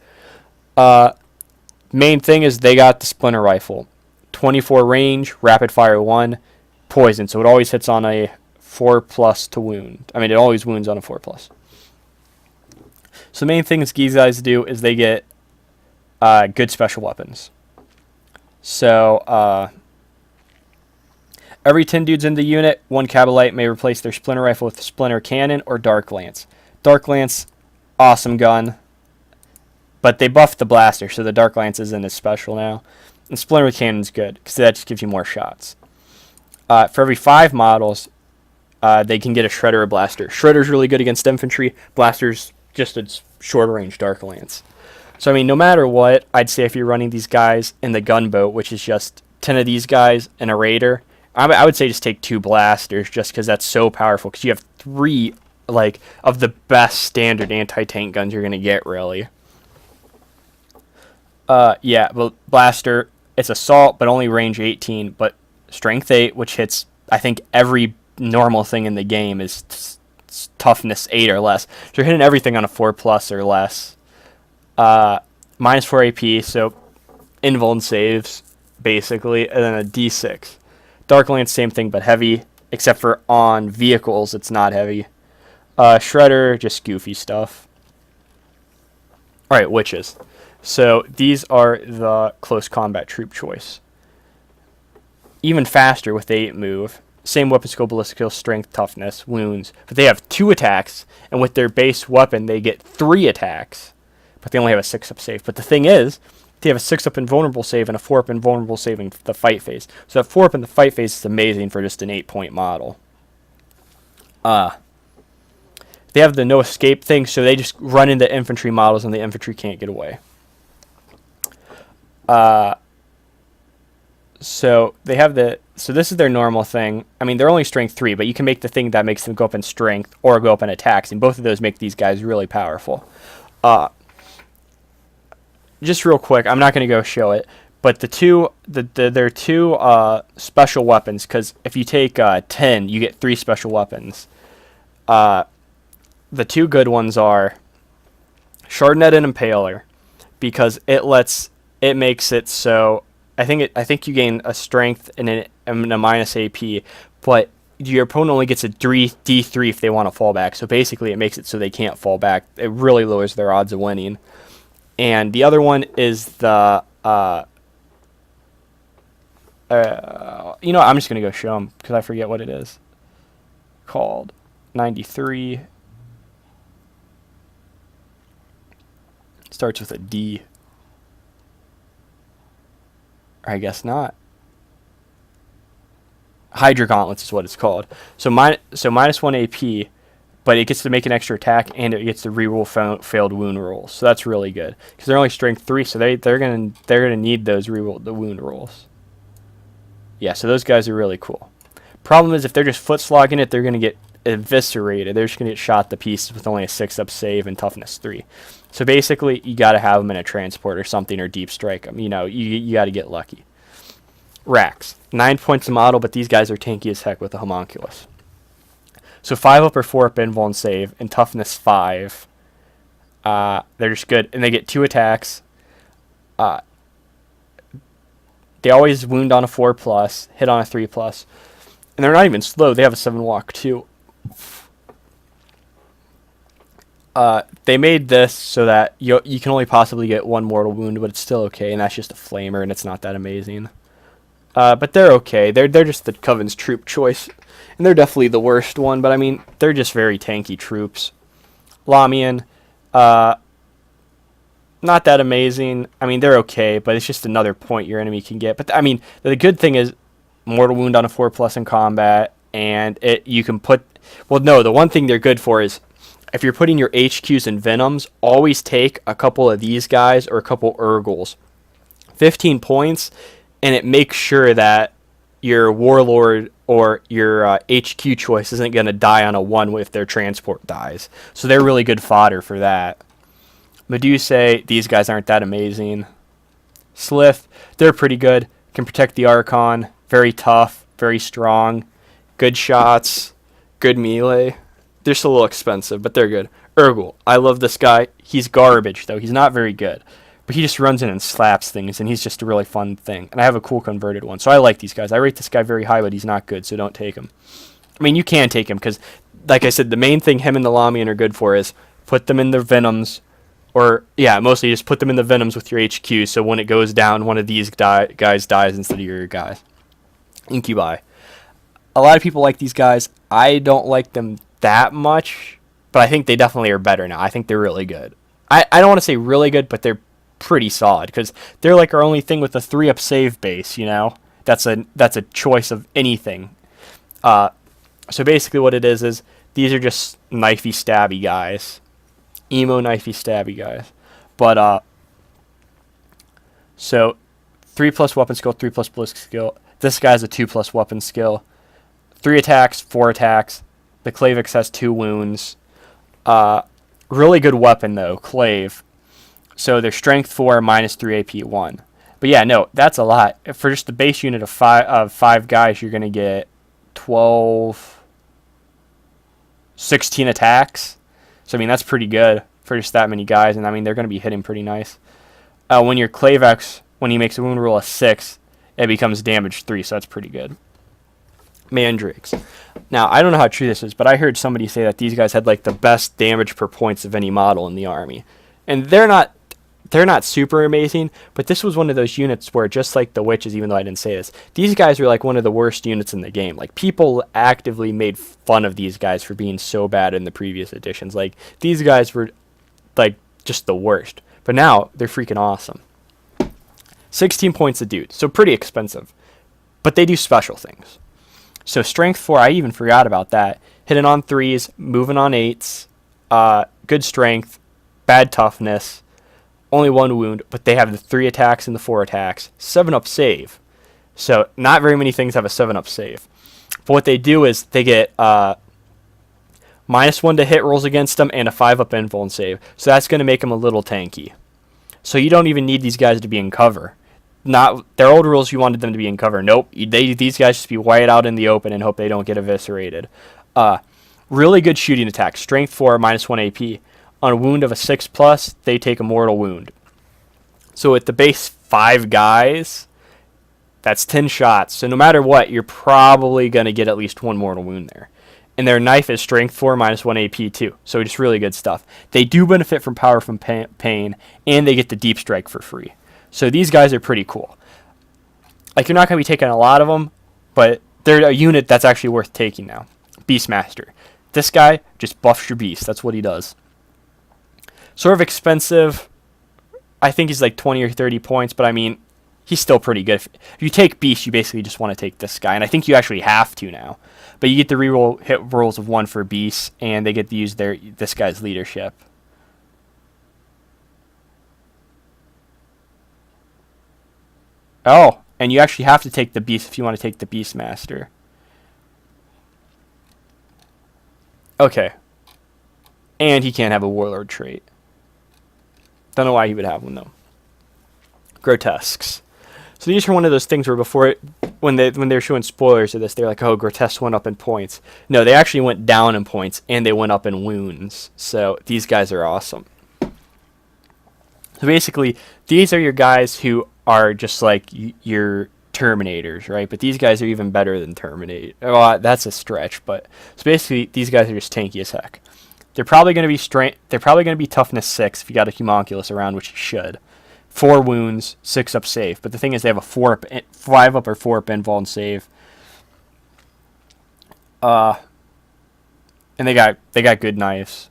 Main thing is they got the Splinter Rifle. 24 range. Rapid fire 1. Poison, so it always hits on a 4+ to wound. I mean, it always wounds on a 4+. So the main things these guys do is they get good special weapons. So every 10 dudes in the unit, 1 Cabalite may replace their Splinter Rifle with Splinter Cannon or Dark Lance. Dark Lance, awesome gun, but they buffed the Blaster, so the Dark Lance isn't as special now. And Splinter Cannon's good, because that just gives you more shots. For every 5 models, they can get a Shredder or Blaster. Shredder's really good against infantry. Blaster's just a shorter range Dark Lance. So, I mean, no matter what, I'd say if you're running these guys in the gunboat, which is just 10 of these guys and a Raider, I would say just take 2 Blasters, just because that's so powerful. Because you have 3, like, of the best standard anti-tank guns you're going to get, really. Yeah, but Blaster, it's assault, but only range 18, but strength 8, which hits, I think, every normal thing in the game is toughness 8 or less. So you're hitting everything on a 4+ or less. -4 AP, so invuln saves, basically, and then a D6. Dark Lance, same thing, but heavy, except for on vehicles, it's not heavy. Shredder, just goofy stuff. Alright, witches. So these are the close combat troop choice. Even faster with the 8 move. Same weapon skill, ballistic skill, strength, toughness, wounds. But they have 2 attacks, and with their base weapon, they get 3 attacks. But they only have a 6-up save. But the thing is, they have a 6-up invulnerable save and a 4-up invulnerable save in the fight phase. So that 4-up in the fight phase is amazing for just an 8-point model. They have the no escape thing, so they just run into infantry models and the infantry can't get away. So they have so this is their normal thing. I mean, they're only strength 3, but you can make the thing that makes them go up in strength or go up in attacks, and both of those make these guys really powerful. Just real quick, I'm not going to go show it, but there are 2 special weapons, because if you take 10, you get 3 special weapons. The 2 good ones are Shardnet and Impaler, because it makes it so I think you gain a strength and a minus AP, but your opponent only gets a D3 if they want to fall back. So basically, it makes it so they can't fall back. It really lowers their odds of winning. And the other one is the you know, I'm just gonna go show them because I forget what it is called. 93 starts with a D. Or I guess not. Hydra Gauntlets is what it's called. So minus 1 AP, but it gets to make an extra attack and it gets to reroll failed wound rolls. So that's really good because they're only strength 3, so they're gonna need those the wound rolls. Yeah, so those guys are really cool. Problem is if they're just foot slogging it, they're gonna get eviscerated. They're just gonna get shot to pieces with only a 6-up save and toughness 3. So basically, you gotta have them in a transport or something or deep strike them. You know, you gotta get lucky. Racks. 9 points a model, but these guys are tanky as heck with the homunculus. So 5-up or 4-up invul and save, and toughness 5. They're just good, and they get 2 attacks. They always wound on a 4+, hit on a 3+, and they're not even slow. They have a 7 walk too. They made this so that you can only possibly get 1 mortal wound, but it's still okay, and that's just a flamer, and it's not that amazing. But they're okay. They're just the Coven's troop choice, and they're definitely the worst one. But I mean, they're just very tanky troops. Lamian, not that amazing. I mean, they're okay, but it's just another point your enemy can get. But I mean, the good thing is mortal wound on a 4+ in combat, and you can put. Well, no, the one thing they're good for is if you're putting your HQs and Venoms, always take a couple of these guys or a couple Urgles. 15 points. And it makes sure that your Warlord or your HQ choice isn't going to die on a 1 if their transport dies. So they're really good fodder for that. Medusae, these guys aren't that amazing. Slith, they're pretty good. Can protect the Archon. Very tough, very strong. Good shots. Good melee. They're still a little expensive, but they're good. Urgul, I love this guy. He's garbage, though. He's not very good. But he just runs in and slaps things, and he's just a really fun thing. And I have a cool converted one, so I like these guys. I rate this guy very high, but he's not good, so don't take him. I mean, you can take him, because, like I said, the main thing him and the Lamian are good for is put them in the Venoms, or, yeah, mostly just put them in the Venoms with your HQ, so when it goes down, one of these guys dies instead of your guys. Incubi. A lot of people like these guys. I don't like them that much, but I think they definitely are better now. I think they're really good. I don't want to say really good, but they're pretty solid because they're like our only thing with a 3-up save base, you know. That's a choice of anything. So basically what it is these are just knifey stabby guys, emo knifey stabby guys. But so 3+ weapon skill, 3+ ballistic skill. This guy's a 2+ weapon skill, 3 attacks, 4 attacks. The Clavix has 2 wounds. Really good weapon though, Clave. So they're strength 4, -3 AP 1. But yeah, no, that's a lot. For just the base unit of 5 guys, you're going to get 12, 16 attacks. So, I mean, that's pretty good for just that many guys. And, I mean, they're going to be hitting pretty nice. When your Clavex, when he makes a wound roll of 6, it becomes damage 3. So that's pretty good. Mandrakes. Now, I don't know how true this is, but I heard somebody say that these guys had, like, the best damage per points of any model in the army. And they're not super amazing, but this was one of those units where, just like the witches, even though I didn't say this, these guys were like one of the worst units in the game. Like, people actively made fun of these guys for being so bad in the previous editions. Like, these guys were like just the worst, but now they're freaking awesome. 16 points a dude, so pretty expensive, but they do special things. So strength 4, I even forgot about that. Hitting on 3s, moving on 8s, good strength, bad toughness, only 1 wound, but they have the 3 attacks and the 4 attacks. 7-up save. So not very many things have a 7-up save. But what they do is they get -1 to hit rolls against them and a 5-up invul and save. So that's going to make them a little tanky. So you don't even need these guys to be in cover. Not their old rules, you wanted them to be in cover. Nope. These guys just be white out in the open and hope they don't get eviscerated. Really good shooting attack. Strength 4, -1 AP. On a wound of a 6+, they take a mortal wound. So with the base 5 guys, That's 10 shots. So no matter what, you're probably going to get at least one mortal wound there. And their knife is strength 4 minus 1 AP too. So just really good stuff. They do benefit from power from pain, and they get the deep strike for free. So these guys are pretty cool. Like, you're not going to be taking a lot of them, but they're a unit that's actually worth taking now. Beastmaster. This guy just buffs your beast. That's what he does. Sort of expensive. I think he's like 20 or 30 points, but I mean, he's still pretty good. If you take beast, you basically just want to take this guy, and I think you actually have to now. But you get the reroll hit rolls of 1 for beasts, and they get to use this guy's leadership. Oh, and you actually have to take the beast if you want to take the Beastmaster. Okay. And he can't have a warlord trait. Don't know why he would have one though. Grotesques. So these are one of those things where before, when they were showing spoilers of this, they're like, oh, grotesques went up in points. No, they actually went down in points, and they went up in wounds. So these guys are awesome. So basically, these are your guys who are just like your Terminators, right? But these guys are even better than Terminator. Well, that's a stretch, but so basically, these guys are just tanky as heck. They're probably going to be strength. They're probably going to be toughness 6 if you got a homunculus around, which you should. 4 wounds, 6 up save. But the thing is, they have a 5 up or 4 up invul and save. And they got good knives.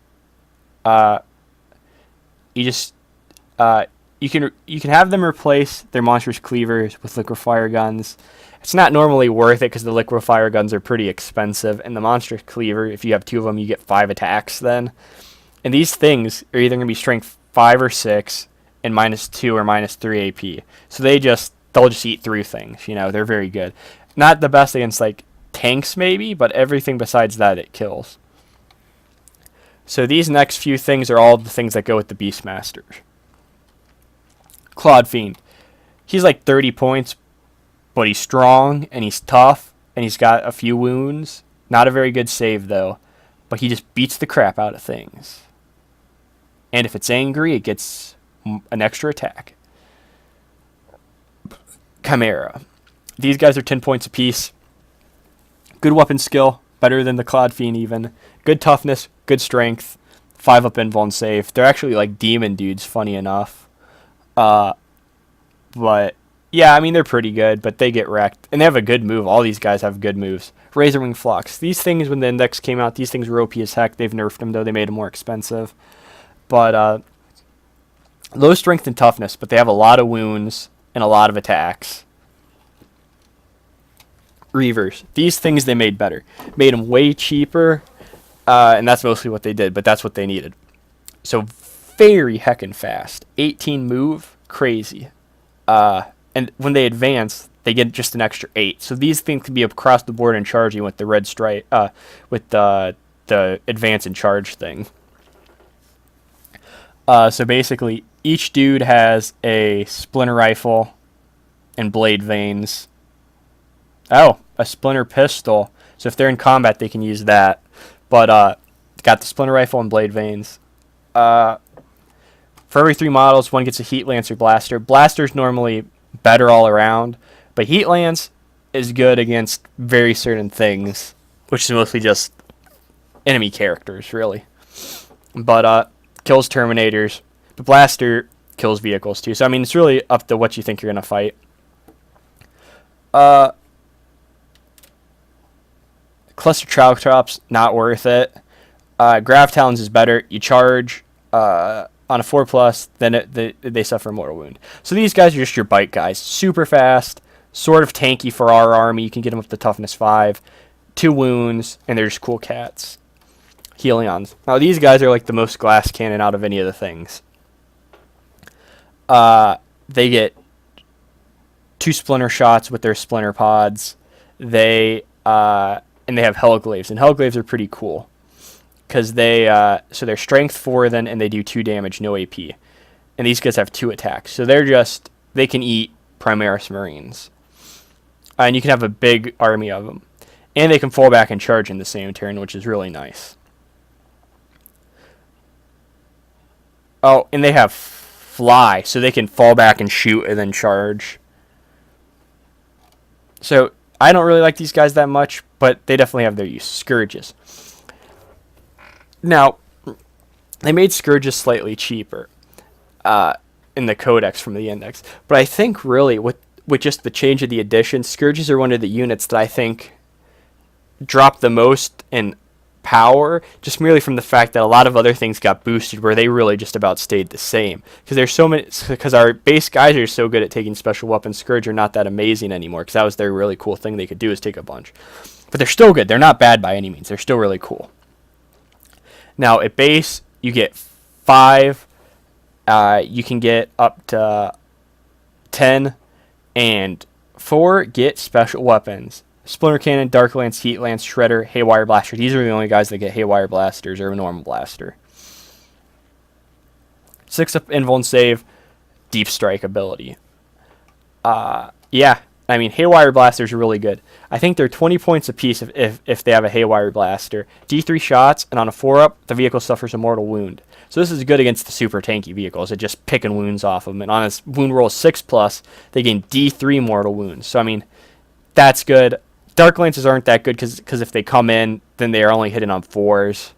You can have them replace their monstrous cleavers with liquefire guns. It's not normally worth it because the liquefire guns are pretty expensive, and the monstrous cleaver, if you have 2 of them, you get 5 attacks then. And these things are either going to be strength 5 or 6 and -2 or -3 AP. So they'll just eat through things. They're very good. Not the best against like tanks maybe, but everything besides that it kills. So these next few things are all the things that go with the Beastmasters. Clawed Fiend. He's like 30 points, but he's strong, and he's tough, and he's got a few wounds. Not a very good save, though, but he just beats the crap out of things. And if it's angry, it gets an extra attack. Chimera. These guys are 10 points apiece. Good weapon skill, better than the Clawed Fiend even. Good toughness, good strength, 5 up invul and save. They're actually like demon dudes, funny enough. But yeah, I mean, they're pretty good, but they get wrecked. And they have a good move. All these guys have good moves. Razorwing Flux. These things, when the index came out, these things were OP as heck. They've nerfed them, though. They made them more expensive. But low strength and toughness, but they have a lot of wounds and a lot of attacks. Reavers. These things they made better. Made them way cheaper, and that's mostly what they did, but that's what they needed. So very heckin' fast. 18 move, crazy. And when they advance, they get just an extra 8. So these things can be across the board and charging with the red stripe, with the advance and charge thing. So basically, each dude has a splinter rifle and blade veins. Oh, a splinter pistol. So if they're in combat, they can use that. But got the splinter rifle and blade veins. For every 3 models, one gets a Heat Lance or Blaster. Blaster's normally better all around, but Heat Lance is good against very certain things, which is mostly just enemy characters, really. But kills Terminators. The Blaster kills vehicles, too. So, I mean, it's really up to what you think you're going to fight. Cluster Triclops, not worth it. Grav Talons is better. You charge on a 4+, then they suffer a mortal wound. So these guys are just your bite guys. Super fast, sort of tanky for our army. You can get them up to toughness 5, 2 wounds, and they're just cool cats. Hellions. Now these guys are like the most glass cannon out of any of the things. They get 2 splinter shots with their splinter pods. And they have Hellglaives, and Hellglaives are pretty cool. Because they're strength 4 then, and they do 2 damage, no AP. And these guys have 2 attacks. So they can eat Primaris Marines. And you can have a big army of them. And they can fall back and charge in the same turn, which is really nice. Oh, and they have fly, so they can fall back and shoot and then charge. So I don't really like these guys that much, but they definitely have their use. Scourges. Now, they made Scourges slightly cheaper in the Codex from the Index. But I think really with just the change of the edition, Scourges are one of the units that I think drop the most in power, just merely from the fact that a lot of other things got boosted where they really just about stayed the same, because there's so many, because our base guys are so good at taking special weapons. Scourge are not that amazing anymore, because that was their really cool thing they could do, is take a bunch. But they're still good. They're not bad by any means. They're still really cool. Now at base you get 5, you can get up to 10, and 4 get special weapons. Splinter Cannon, Dark Lance, Heat Lance, Shredder, Haywire Blaster. These are the only guys that get Haywire Blasters or a normal blaster. 6 up Invuln Save, Deep Strike ability. Yeah, I mean, Haywire Blasters are really good. I think they're 20 points apiece if they have a Haywire Blaster. D3 shots, and on a 4-up, the vehicle suffers a mortal wound. So this is good against the super tanky vehicles. It's just picking wounds off them. And on a wound roll 6+, they gain D3 mortal wounds. So, I mean, that's good. Dark Lances aren't that good because if they come in, then they are only hitting on 4s.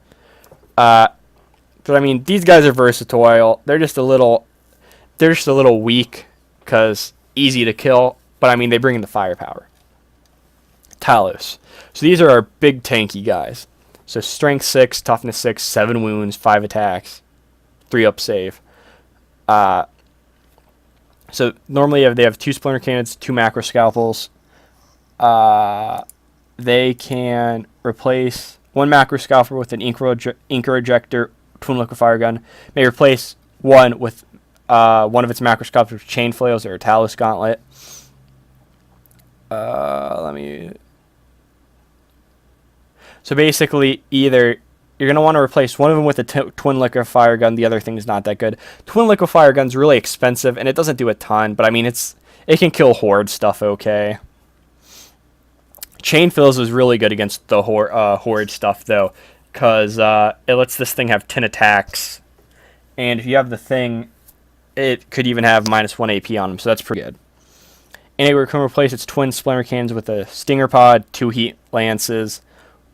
But I mean, these guys are versatile. They're just a little weak because easy to kill. But I mean, they bring in the firepower. Talos. So these are our big tanky guys. So strength 6, toughness 6, 7 wounds, 5 attacks, 3 up save. So normally they have 2 splinter cannons, 2 macro scalpels. They can replace 1 macro scalpel with an Inker ejector, twin liquefier gun. May replace 1 with one of its macro scalpels with chain flails or a Talos gauntlet. So basically, either you're going to want to replace one of them with a twin liquefier gun. The other thing is not that good. Twin liquefier gun's really expensive, and it doesn't do a ton. But I mean, it can kill horde stuff okay. Chain fills is really good against the horde stuff, though, because it lets this thing have 10 attacks. And if you have the thing, it could even have -1 AP on them, so that's pretty good. And it can replace its twin splinter cannons with a stinger pod, 2 heat lances,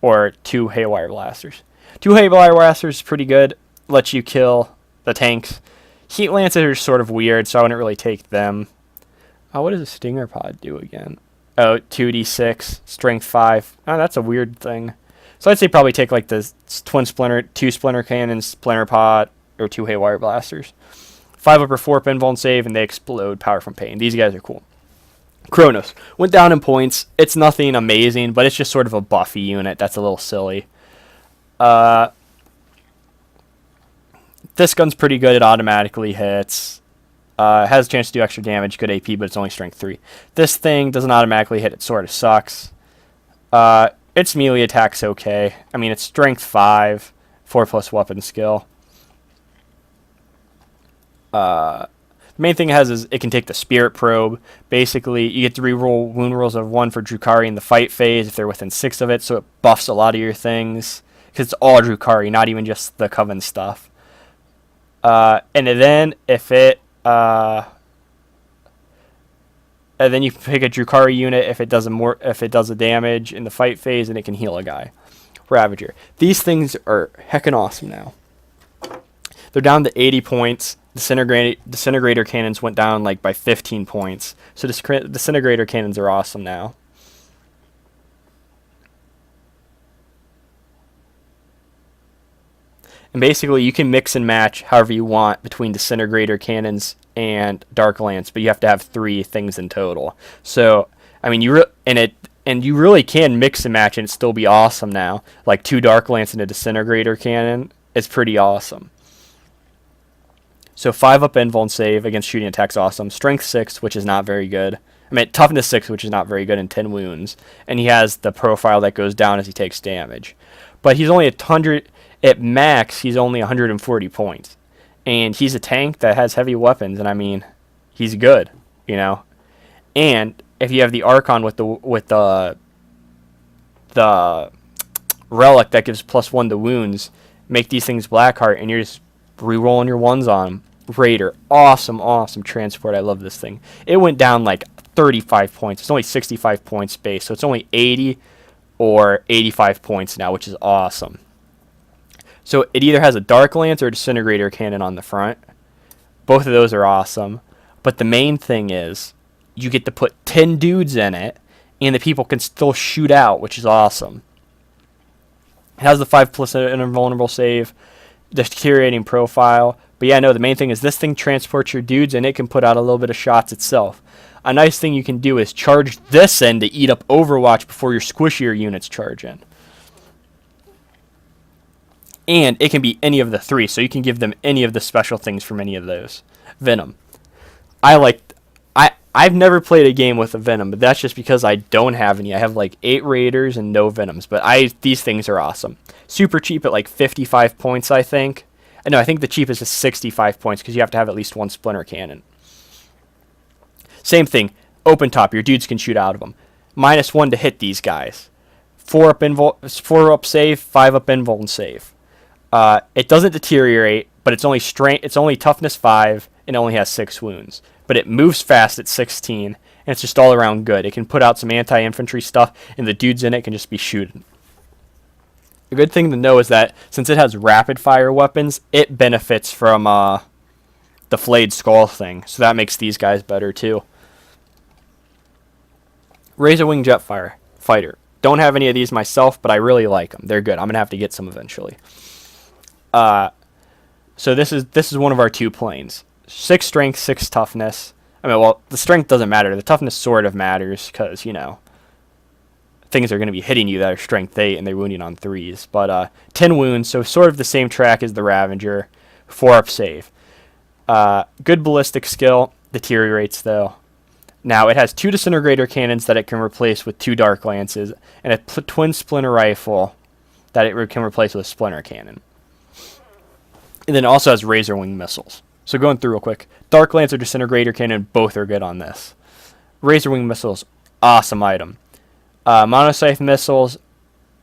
or 2 haywire blasters. 2 haywire blasters is pretty good, lets you kill the tanks. Heat lances are sort of weird, so I wouldn't really take them. What does a stinger pod do again? Oh, 2d6, strength 5. Oh, that's a weird thing. So I'd say probably take like the 2 splinter cannons, splinter pod, or 2 haywire blasters. 5 up or 4 up invuln save, and they explode power from pain. These guys are cool. CRONOS went down in points. It's nothing amazing, but it's just sort of a buffy unit. That's a little silly. This gun's pretty good. It automatically hits. Has a chance to do extra damage, good AP, but it's only strength 3. This thing doesn't automatically hit. It sort of sucks. Its melee attack's okay. I mean, it's strength 5, 4+ weapon skill. The main thing it has is it can take the Spirit Probe. Basically, you get to reroll wound rolls of 1 for Drukhari in the fight phase if they're within 6 of it, so it buffs a lot of your things. Because it's all Drukhari, not even just the Coven stuff. And then if it... and then you pick a Drukhari unit if it does a damage in the fight phase, and it can heal a guy. Ravager. These things are heckin' awesome now. They're down to 80 points. Disintegrator cannons went down like by 15 points. So disintegrator cannons are awesome now. And basically, you can mix and match however you want between disintegrator cannons and dark lance, but you have to have 3 things in total. So, I mean, you really can mix and match and still be awesome now. Like 2 dark lance and a disintegrator cannon is pretty awesome. So 5 up invuln save against shooting attacks, awesome. Strength 6, which is not very good. I mean, toughness 6, which is not very good, and 10 wounds. And he has the profile that goes down as he takes damage. But he's only at max, he's only 140 points. And he's a tank that has heavy weapons, and I mean, he's good, you know. And if you have the Archon with the relic that gives +1 to wounds, make these things Blackheart, and you're just re-rolling your ones on them. Raider, awesome transport. I love this thing. It went down like 35 points. It's only 65 points base, so it's only 80 or 85 points now, which is awesome. So it either has a Dark Lance or a Disintegrator Cannon on the front. Both of those are awesome. But the main thing is you get to put 10 dudes in it, and the people can still shoot out, which is awesome. It has the 5+ invulnerable save, the deteriorating profile. But yeah, no, the main thing is this thing transports your dudes, and it can put out a little bit of shots itself. A nice thing you can do is charge this in to eat up Overwatch before your squishier units charge in. And it can be any of the 3, so you can give them any of the special things from any of those. Venom. I've never played a game with a Venom, but that's just because I don't have any. I have like 8 Raiders and no Venoms, but these things are awesome. Super cheap at like 55 points, I think. No, I think the cheapest is 65 points because you have to have at least 1 Splinter Cannon. Same thing. Open top. Your dudes can shoot out of them. -1 to hit these guys. 4 up save, 5 up invul and save. It doesn't deteriorate, but it's only strength. It's only toughness 5, and it only has 6 wounds. But it moves fast at 16, and it's just all around good. It can put out some anti-infantry stuff, and the dudes in it can just be shooting. A good thing to know is that since it has rapid-fire weapons, it benefits from the flayed skull thing, so that makes these guys better too. Razor Wing Jetfire Fighter. Don't have any of these myself, but I really like them. They're good. I'm gonna have to get some eventually. So this is one of our 2 planes. 6 strength, 6 toughness. I mean, well, the strength doesn't matter. The toughness sort of matters because, you know, things are going to be hitting you that are strength 8 and they're wounding on 3s. But 10 wounds, so sort of the same track as the Ravager. 4 up save. Good ballistic skill. Deteriorates, though. Now, it has 2 Disintegrator Cannons that it can replace with 2 Dark Lances, and a twin Splinter Rifle that it can replace with a Splinter Cannon. And then it also has Razor Wing Missiles. So going through real quick. Dark Lance or Disintegrator Cannon, both are good on this. Razor Wing Missiles, awesome item. Monoscythe Missiles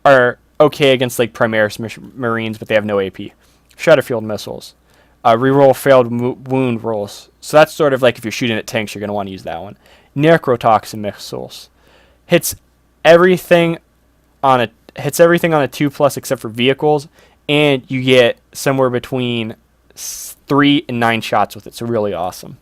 are okay against like Primaris Marines, but they have no AP. Shadowfield Missiles. Reroll failed wound rolls. So that's sort of like if you're shooting at tanks, you're going to want to use that one. Necrotoxin Missiles. Hits everything on a 2+ except for vehicles, and you get somewhere between 3 and 9 shots with it, so really awesome.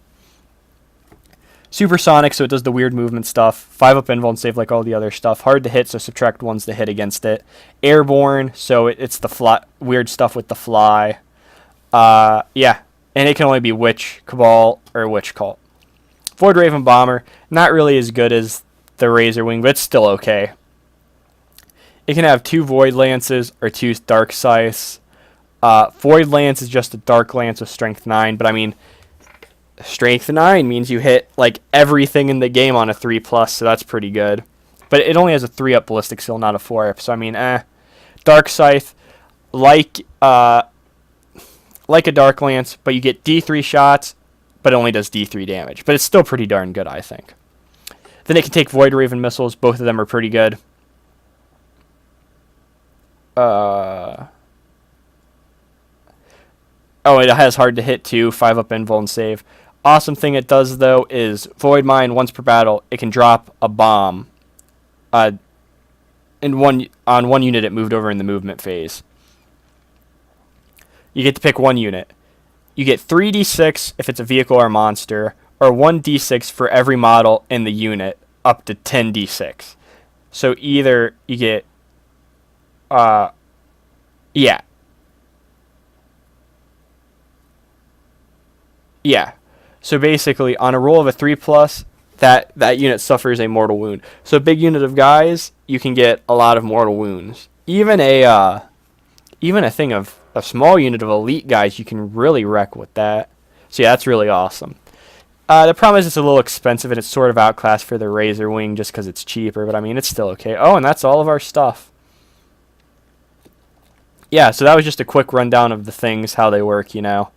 Supersonic, so it does the weird movement stuff. 5 up invul and save like all the other stuff. Hard to hit, so subtract 1s to hit against it. Airborne, so it's the weird stuff with the fly. Yeah, and it can only be Witch, Cabal, or Witch Cult. Void Raven Bomber, not really as good as the Razor Wing, but it's still okay. It can have 2 Void Lances or 2 Dark Scythes. Void Lance is just a Dark Lance with Strength 9, but I mean, Strength 9 means you hit like everything in the game on a 3+, so that's pretty good. But it only has a 3-up ballistic skill, not a 4-up, so I mean, Dark Scythe, like a Dark Lance, but you get D3 shots, but it only does D3 damage. But it's still pretty darn good, I think. Then it can take Void Raven Missiles, both of them are pretty good. Oh, it has hard to hit too, 5 up invul and save. Awesome thing it does though is Void Mine once per battle. It can drop a bomb. On one unit it moved over in the movement phase. You get to pick 1 unit. You get 3d6 if it's a vehicle or monster, or 1d6 for every model in the unit, up to 10d6. So either you get, yeah. Yeah. So basically, on a roll of a 3+, that unit suffers a mortal wound. So a big unit of guys, you can get a lot of mortal wounds. Even a thing of a small unit of elite guys, you can really wreck with that. So yeah, that's really awesome. The problem is it's a little expensive, and it's sort of outclassed for the Razor Wing just because it's cheaper, but I mean, it's still okay. Oh, and that's all of our stuff. Yeah, so that was just a quick rundown of the things, how they work, you know.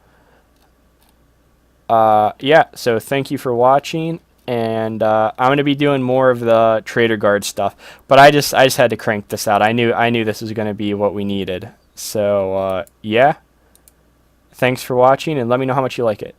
Yeah, so thank you for watching, and I'm going to be doing more of the Trader Guard stuff, but I just had to crank this out. I knew this was going to be what we needed. So, yeah. Thanks for watching, and let me know how much you like it.